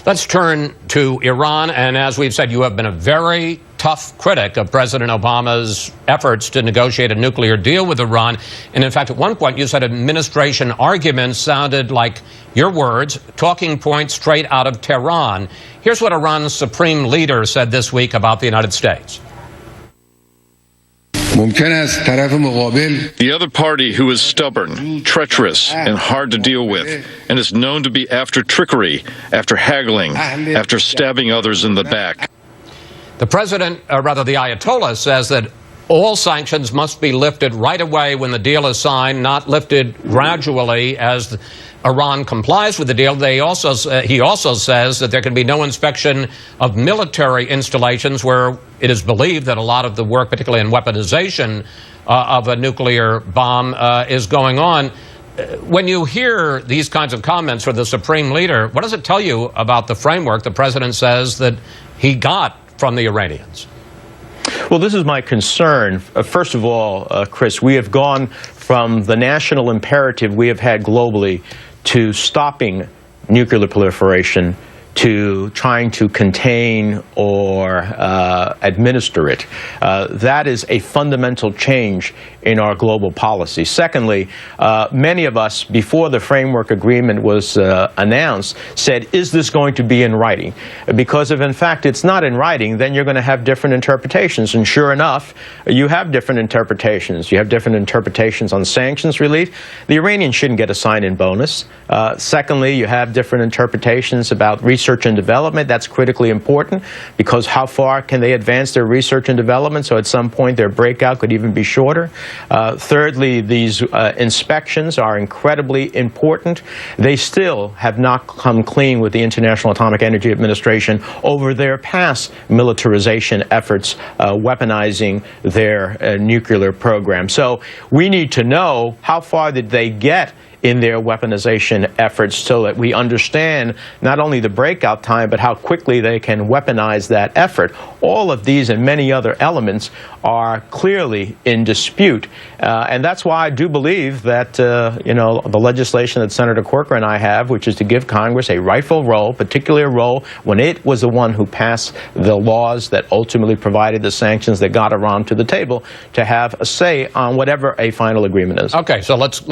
Let's turn to Iran, and as we've said, you have been a very tough critic of President Obama's efforts to negotiate a nuclear deal with Iran. And in fact, at one point you said administration arguments sounded like, your words, talking points straight out of Tehran. Here's what Iran's supreme leader said this week about the United States. The other party, who is stubborn, treacherous, and hard to deal with, and is known to be after trickery, after haggling, after stabbing others in the back. The president, the Ayatollah, says that all sanctions must be lifted right away when the deal is signed, not lifted gradually as Iran complies with the deal. He also says that there can be no inspection of military installations where it is believed that a lot of the work, particularly in weaponization of a nuclear bomb, is going on. When you hear these kinds of comments from the supreme leader, what does it tell you about the framework the president says that he got from the Iranians? Well, this is my concern. First of all, Chris, we have gone from the national imperative we have had globally to stopping nuclear proliferation to trying to contain or administer it. That is a fundamental change in our global policy. Secondly, many of us, before the framework agreement was announced, said, is this going to be in writing? Because if, in fact, it's not in writing, then you're going to have different interpretations. And sure enough, you have different interpretations. You have different interpretations on sanctions relief. The Iranians shouldn't get a sign-in bonus. Secondly, you have different interpretations about research and development. That's critically important, because how far can they advance their research and development? So at some point their breakout could even be shorter. Thirdly, these inspections are incredibly important. They still have not come clean with the International Atomic Energy Administration over their past militarization efforts, weaponizing their nuclear program. So we need to know how far did they get in their weaponization efforts, so that we understand not only the breakout time, but how quickly they can weaponize that effort. All of these and many other elements are clearly in dispute. And that's why I do believe that, the legislation that Senator Corker and I have, which is to give Congress a rightful role, particularly a role when it was the one who passed the laws that ultimately provided the sanctions that got Iran to the table, to have a say on whatever a final agreement is. Okay, so let's